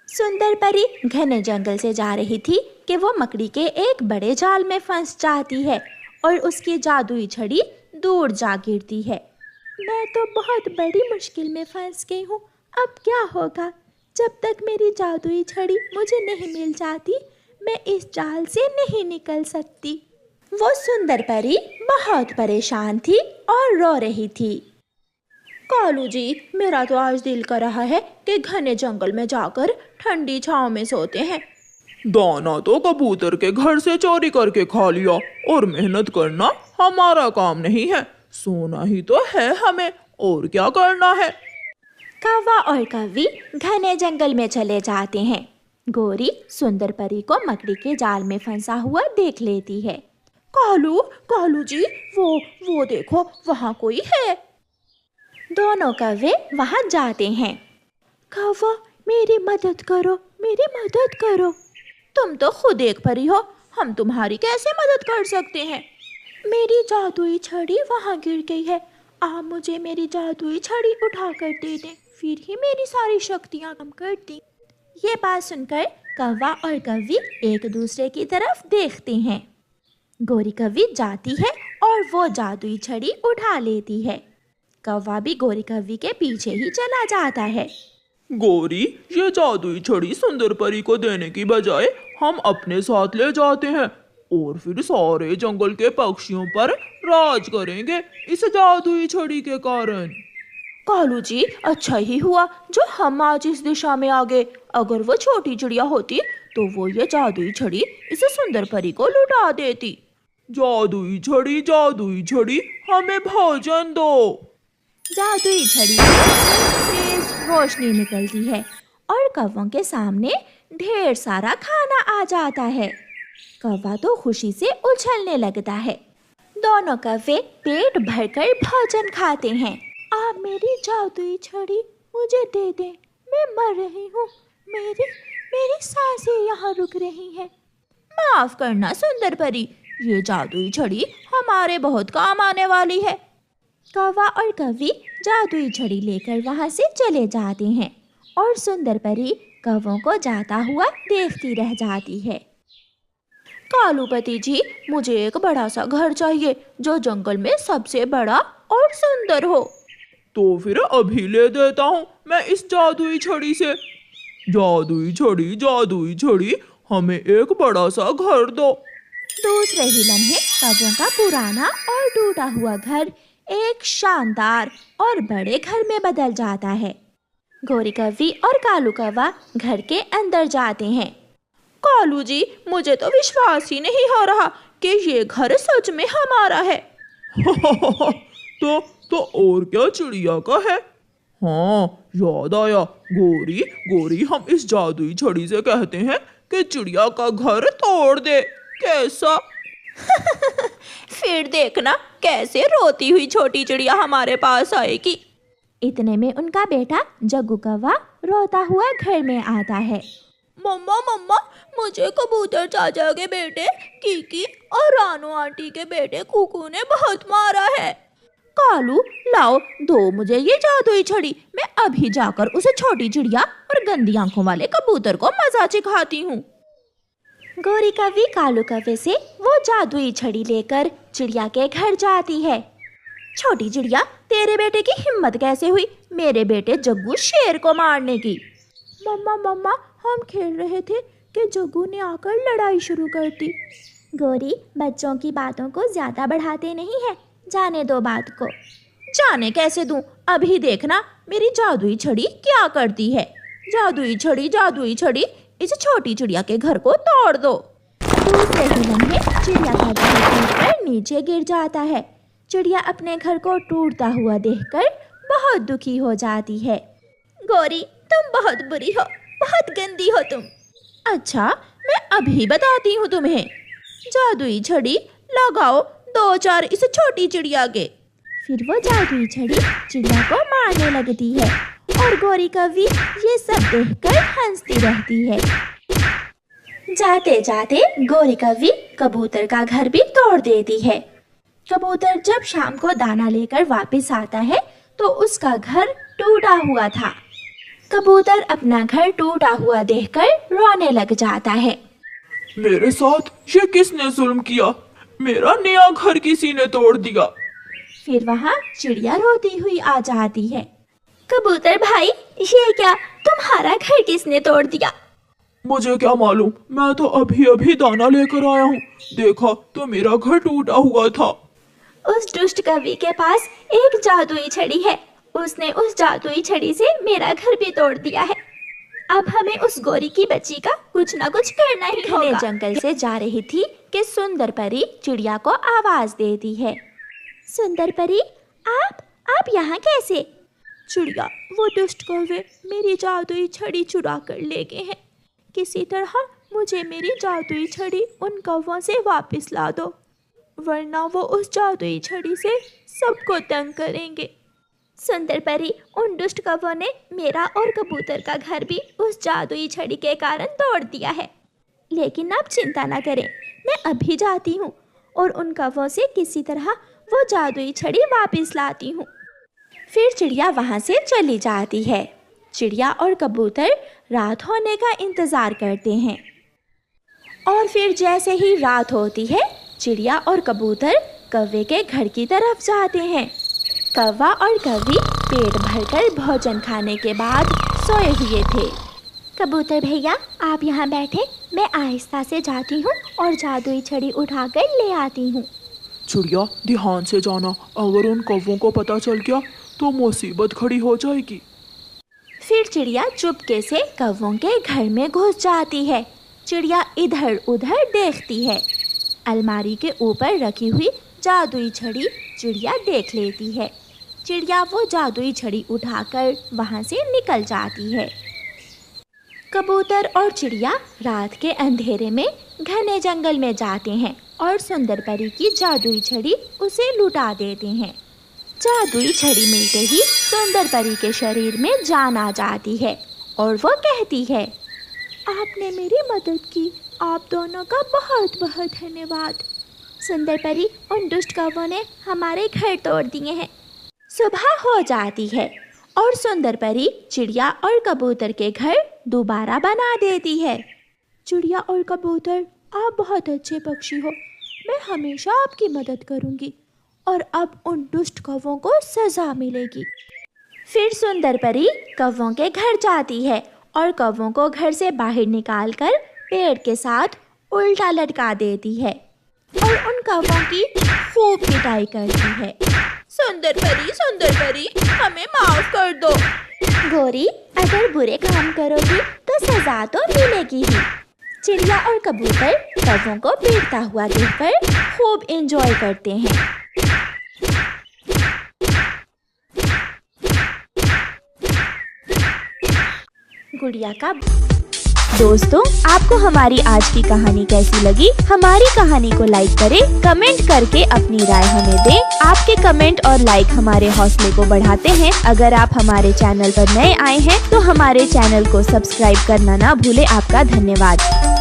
सुंदर परी घने जंगल से जा रही थी कि वो मकड़ी के एक बड़े जाल में फंस जाती है और उसकी जादुई छड़ी दूर जा गिरती है। मैं तो बहुत बड़ी मुश्किल में फंस गई हूँ, अब क्या होगा? जब तक मेरी जादुई छड़ी मुझे नहीं मिल जाती, मैं इस जाल से नहीं निकल सकती। वो सुंदर परी बहुत परेशान थी और रो रही थी। कालू जी, मेरा तो आज दिल कर रहा है कि घने जंगल में जाकर ठंडी छांव में सोते हैं। दाना तो कबूतर के घर से चोरी करके खा लिया और मेहनत करना हमारा काम नहीं है, सोना ही तो है हमें, और क्या करना है। कौवा और कौवी घने जंगल में चले जाते हैं। गोरी सुंदर परी को मकड़ी के जाल में फंसा हुआ देख लेती है। कालू जी, वो देखो, वहाँ कोई है। दोनों कौवे वहाँ जाते हैं। कौवा, मेरी मदद करो। तुम तो खुद एक परी हो, हम तुम्हारी कैसे मदद कर सकते हैं? मेरी जादुई छड़ी वहाँ गिर गई है, आप मुझे मेरी जादुई छड़ी उठा कर दे दें, फिर ही मेरी सारी शक्तियाँ कम कर दी। ये बात सुनकर कौवा और कौवी एक दूसरे की तरफ देखते हैं। गोरी कौवी जाती है और वो जादुई छड़ी उठा लेती है। कौवा भी गोरी कौवी के पीछे ही चला जाता है। गोरी, ये जादुई छड़ी सुंदर परी को देने की बजाय हम अपने साथ ले जाते हैं और फिर सारे जंगल के पक्षियों पर राज करेंगे इस जादुई छड़ी के कारण। कालू जी, अच्छा ही हुआ जो हम आज इस दिशा में आ गए। अगर वो छोटी चिड़िया होती तो वो ये जादुई छड़ी इस सुंदर परी को लुटा देती। जादुई छड़ी, हमें भोजन दो। जादुई छड़ी से तेज रोशनी निकलती है और कौवों के सामने ढेर सारा खाना आ जाता है। कौवा तो खुशी से उछलने लगता है। दोनों कौवे पेट भरकर भोजन खाते हैं। आप मेरी जादुई छड़ी मुझे दे दें, मैं मर रही हूँ, मेरी सांसें यहाँ रुक रही हैं। माफ करना सुंदर परी, ये जादुई छड़ी हमारे बहुत काम आने वाली है। कौवा और कौवी जादुई छड़ी लेकर वहाँ से चले जाते हैं और सुंदर परी कौवों को जाता हुआ देखती रह जाती है। कालूपति जी, मुझे एक बड़ा सा घर चाहिए जो जंगल में सबसे बड़ा और सुंदर हो। तो फिर अभी ले देता हूँ मैं इस जादुई छड़ी से। जादुई छड़ी, हमें एक बड़ा सा घर दो। दूसरे ही लम्हे कौवों का पुराना और टूटा हुआ घर एक शानदार और बड़े घर में बदल जाता है। गोरी कौवी और कालू कौवा घर के अंदर जाते हैं। कालू जी, मुझे तो विश्वास ही नहीं हो रहा कि ये घर सच में हमारा है। तो और क्या चिड़िया का है? हाँ, याद आया। गोरी, हम इस जादुई छड़ी से कहते हैं कि चिड़िया का घर तोड़ दे, कैसा? फिर देखना कैसे रोती हुई छोटी चिड़िया हमारे पास आएगी। इतने में उनका बेटा जग्गू कौवा रोता हुआ घर में आता है। मम्मा, मुझे कबूतर चाचा के बेटे कीकी और रानू आंटी के बेटे कुकू ने बहुत मारा है। कालू, लाओ दो मुझे ये जादुई छड़ी, मैं अभी जाकर उसे छोटी चिड़िया और गंदी आंखों वाले कबूतर को मजा सिखाती हूँ। गोरी कौवी कालू कौवे से वो जादुई छड़ी लेकर चिड़िया के घर जाती है। छोटी चिड़िया, तेरे बेटे की हिम्मत कैसे हुई मेरे बेटे जग्गू शेर को मारने की? मम्मा, हम खेल रहे थे कि जग्गू ने आकर लड़ाई शुरू कर दी। गोरी, बच्चों की बातों को ज्यादा बढ़ाते नहीं है, जाने दो बात को। जाने कैसे दूं, अभी देखना मेरी जादुई छड़ी क्या करती है। जादुई छड़ी, इस छोटी चिड़िया के घर को तोड़ दो। दूसरे ही लम्हे चिड़िया का घर टूटकर नीचे गिर जाता है। चिड़िया अपने घर को टूटता हुआ देखकर बहुत दुखी हो जाती है। गोरी, तुम बहुत बुरी हो, बहुत गंदी हो तुम। अच्छा, मैं अभी बताती हूँ तुम्हें। जादुई छड़ी लगाओ 2-4 इस छोटी चिड़िया के। फिर वो जादुई छड़ी चिड़िया को मारने लगती है और गोरी कौवी ये सब देखकर हंसती रहती है। जाते जाते गोरी कौवी कबूतर का घर भी तोड़ देती है। कबूतर जब शाम को दाना लेकर वापस आता है तो उसका घर टूटा हुआ था। कबूतर अपना घर टूटा हुआ देखकर रोने लग जाता है। मेरे साथ ये किसने जुल्म किया? मेरा नया घर किसी ने तोड़ दिया। फिर वहाँ चिड़िया रोती हुई आ जाती है। कबूतर भाई, ये क्या, तुम्हारा घर किसने तोड़ दिया? मुझे क्या मालूम, मैं तो अभी अभी दाना लेकर आया हूँ। देखा तो मेरा घर टूटा हुआ था। उस दुष्ट कवि के पास एक जादुई छड़ी है। उसने उस जादुई छड़ी से मेरा घर भी तोड़ दिया है। अब हमें उस गोरी की बच्ची का कुछ ना कुछ करना ही होगा। जंगल से जा रही थी कि सुंदर परी चिड़िया को आवाज देती है। सुंदर परी, आप यहाँ कैसे? चिड़िया, वो दुष्ट कौवे मेरी जादुई छड़ी चुरा कर ले गए हैं। किसी तरह मुझे मेरी जादुई छड़ी उन कौवों से वापस ला दो, वरना वो उस जादुई छड़ी से सबको तंग करेंगे। सुंदर परी, उन दुष्ट कौवों ने मेरा और कबूतर का घर भी उस जादुई छड़ी के कारण तोड़ दिया है। लेकिन आप चिंता ना करें, मैं अभी जाती हूँ और उन कौवों से किसी तरह वो जादुई छड़ी वापस लाती हूँ। फिर चिड़िया वहाँ से चली जाती है। चिड़िया और कबूतर रात होने का इंतज़ार करते हैं और फिर जैसे ही रात होती है, चिड़िया और कबूतर कौवे के घर की तरफ जाते हैं। कौवा और कौवी पेट भरकर भोजन खाने के बाद सोए हुए थे। कबूतर भैया, आप यहाँ बैठे, मैं आहिस्ता से जाती हूँ और जादुई छड़ी उठाकर ले आती हूँ। चिड़िया, ध्यान से जाना, अगर उन कौवों को पता चल गया तो मुसीबत खड़ी हो जाएगी। फिर चिड़िया चुपके से कौवों के घर में घुस जाती है। चिड़िया इधर उधर देखती है। अलमारी के ऊपर रखी हुई जादुई छड़ी चिड़िया देख लेती है। चिड़िया वो जादुई छड़ी उठाकर वहाँ से निकल जाती है। कबूतर और चिड़िया रात के अंधेरे में घने जंगल में जाते हैं और सुंदर परी की जादुई छड़ी उसे लुटा देते हैं। जादुई छड़ी मिलते ही सुंदर परी के शरीर में जान आ जाती है और वो कहती है, आपने मेरी मदद की, आप दोनों का बहुत बहुत धन्यवाद। सुंदर परी, उन दुष्ट कौवों ने हमारे घर तोड़ दिए हैं। सुबह हो जाती है और सुंदर परी चिड़िया और कबूतर के घर दोबारा बना देती है। चिड़िया और कबूतर, आप बहुत अच्छे पक्षी हो, मैं हमेशा आपकी मदद करूंगी और अब उन दुष्ट कौवों को सजा मिलेगी। फिर सुंदर परी कौवों के घर जाती है और कौवों को घर से बाहर निकालकर पेड़ के साथ उल्टा लटका देती है और उन कौवों की खूब पिटाई करती है। सुंदर परी, हमें माफ कर दो। गोरी, अगर बुरे काम करोगी तो सजा तो मिलेगी ही। चिड़िया और कबूतर कौवों को पीटता हुआ देखकर खूब एंजॉय करते हैं। गुड़िया का दोस्तों, आपको हमारी आज की कहानी कैसी लगी? हमारी कहानी को लाइक करें, कमेंट करके अपनी राय हमें दें। आपके कमेंट और लाइक हमारे हौसले को बढ़ाते हैं। अगर आप हमारे चैनल पर नए आए हैं तो हमारे चैनल को सब्सक्राइब करना ना भूलें। आपका धन्यवाद।